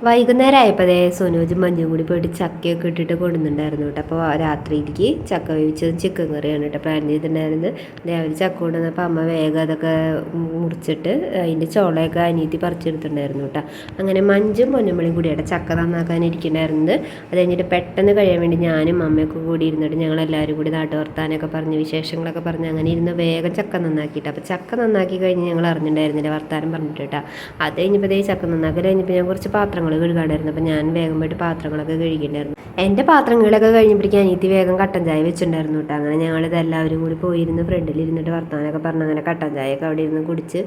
വൈകുന്നേരം ആയപ്പോൾ സോനോജും മഞ്ഞും കൂടി പോയിട്ട് ചക്കയൊക്കെ ഇട്ടിട്ട് കൊടുക്കുന്നുണ്ടായിരുന്നു കേട്ടോ. അപ്പോൾ രാത്രിയിലേക്ക് ചക്ക വേവിച്ചതും ചിക്കൻ കറിയാണ് കേട്ടോ പ്ലാൻ ചെയ്തിട്ടുണ്ടായിരുന്നത്. രാവിലെ ചക്ക കൊണ്ടുവന്നപ്പോൾ അമ്മ വേഗം അതൊക്കെ മുറിച്ചിട്ട് അതിൻ്റെ ചോളയൊക്കെ അനിയത്തി പറിച്ചെടുത്തിട്ടുണ്ടായിരുന്നു കേട്ടോ. അങ്ങനെ മഞ്ചും പൊന്നമ്മളിയും കൂടിയാണ് ചക്ക നന്നാക്കാനിരിക്കുന്നുണ്ടായിരുന്നത്. അത് കഴിഞ്ഞിട്ട് പെട്ടെന്ന് കഴിയാൻ വേണ്ടി ഞാനും അമ്മയൊക്കെ കൂടി ഇരുന്നിട്ട് ഞങ്ങളെല്ലാവരും കൂടി നാട്ടു വർത്താനൊക്കെ പറഞ്ഞ് വിശേഷങ്ങളൊക്കെ പറഞ്ഞ് അങ്ങനെ ഇരുന്ന് വേഗം ചക്ക നന്നാക്കിയിട്ട്. അപ്പോൾ ചക്ക നന്നാക്കി കഴിഞ്ഞ് ഞങ്ങൾ അറിഞ്ഞിട്ടുണ്ടായിരുന്നില്ല വർത്താനം പറഞ്ഞിട്ട് കേട്ടോ. അത് കഴിഞ്ഞപ്പോൾ ചക്ക നന്നാക്കൽ കഴിഞ്ഞപ്പോൾ ഞാൻ കുറച്ച് പാത്രങ്ങൾ കഴുകാണ്ടായിരുന്നു. അപ്പോൾ ഞാൻ വേഗം പോയിട്ട് പാത്രങ്ങളൊക്കെ കഴുകിയിട്ടുണ്ടായിരുന്നു. എൻ്റെ പാത്രങ്ങളൊക്കെ കഴിഞ്ഞപ്പോഴേക്കും അനിയത്തി വേഗം കട്ടൻ ചായ വെച്ചിട്ടുണ്ടായിരുന്നു കേട്ടോ. അങ്ങനെ ഞങ്ങളിത് എല്ലാവരും കൂടി പോയിരുന്ന് ഫ്രണ്ടിലിരുന്നിട്ട് വർത്താനമൊക്കെ പറഞ്ഞ് അങ്ങനെ കട്ടൻ ചായയൊക്കെ അവിടെ ഇരുന്ന് കുടിച്ച്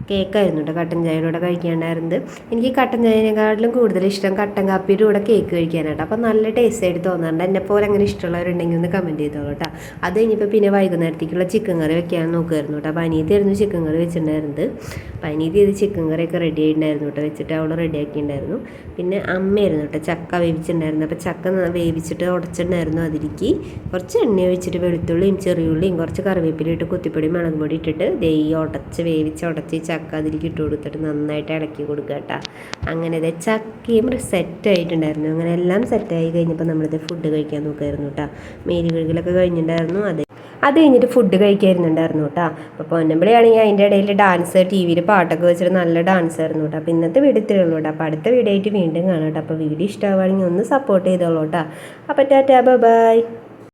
കേക്കായിരുന്നു കേട്ടോ കട്ടൻ ചായയുടെ കൂടെ കഴിക്കാണ്ടായിരുന്നത്. എനിക്ക് കട്ടൻ ചായനെക്കാട്ടിലും കൂടുതൽ ഇഷ്ടം കട്ടൻ കാപ്പിയുടെ കൂടെ കേക്ക് കഴിക്കാനായിട്ട്. അപ്പോൾ നല്ല ടേസ്റ്റ് ആയിട്ട് തോന്നാറുണ്ട്. എന്നെപ്പോലെ അങ്ങനെ ഇഷ്ടമുള്ളവരുണ്ടെങ്കിൽ ഒന്ന് കമൻറ്റ് ചെയ്തോളൂ കേട്ടോ. അത് കഴിഞ്ഞപ്പോൾ പിന്നെ വൈകുന്നേരത്തേക്കുള്ള ചിക്കൻ കറി വെക്കാൻ നോക്കുമായിരുന്നു കേട്ടോ. അപ്പോൾ അനിയത്തിയായിരുന്നു ചിക്കൻ കറി വെച്ചിട്ടുണ്ടായിരുന്നത്. അപ്പോൾ അനിയത്തി ഇത് ചിക്കൻ കറിയൊക്കെ റെഡി ആയിട്ടുണ്ടായിരുന്നു കേട്ടോ. വെച്ചിട്ട് അവൾ റെഡി ആക്കിയിട്ടുണ്ടായിരുന്നു. പിന്നെ അമ്മയായിരുന്നു കേട്ടോ ചക്ക വേവിച്ചിട്ടുണ്ടായിരുന്നു. അപ്പോൾ ചക്ക വേവിച്ചിട്ട് ഉടച്ചിട്ടുണ്ടായിരുന്നു. അതിലേക്ക് കുറച്ച് എണ്ണ ഒഴിച്ചിട്ട് വെളുത്തുള്ളിയും ചെറിയുള്ളിയും കുറച്ച് കറിവേപ്പിലിട്ട് കുത്തിപ്പൊടി മുളക് പൊടി ഇട്ടിട്ട് ഉടച്ച് ചക്ക അതിലേക്ക് ഇട്ട് കൊടുത്തിട്ട് നന്നായിട്ട് ഇളക്കി കൊടുക്കുക കേട്ടോ. അങ്ങനെ ചക്കയും സെറ്റായിട്ടുണ്ടായിരുന്നു. അങ്ങനെ എല്ലാം സെറ്റായി കഴിഞ്ഞപ്പോൾ നമ്മളിത് ഫുഡ് കഴിക്കാൻ നോക്കുമായിരുന്നു കേട്ടോ. മേരി കഴുകലൊക്കെ കഴിഞ്ഞിട്ടുണ്ടായിരുന്നു. അത് കഴിഞ്ഞിട്ട് ഫുഡ് കഴിക്കായിരുന്നുണ്ടായിരുന്നു കേട്ടോ. അപ്പോൾ പൊന്നമ്പിളിയാണെങ്കിൽ അതിൻ്റെ ഇടയിൽ ഡാൻസ് TV യിൽ പാട്ടൊക്കെ വെച്ചിട്ട് നല്ല ഡാൻസ് ആയിരുന്നു കേട്ടോ. അപ്പോൾ ഇന്നത്തെ വീഡിയോ ഇത്രയേ ഉള്ളൂ കേട്ടോ. അപ്പോൾ അടുത്ത വീഡിയോ ആയിട്ട് വീണ്ടും കാണാം കേട്ടോ. അപ്പോൾ വീഡിയോ ഇഷ്ടമാവുകയാണെങ്കിൽ ഒന്ന് സപ്പോർട്ട് ചെയ്തോളൂ കേട്ടോ. അപ്പോൾ ടാറ്റാ ബൈ.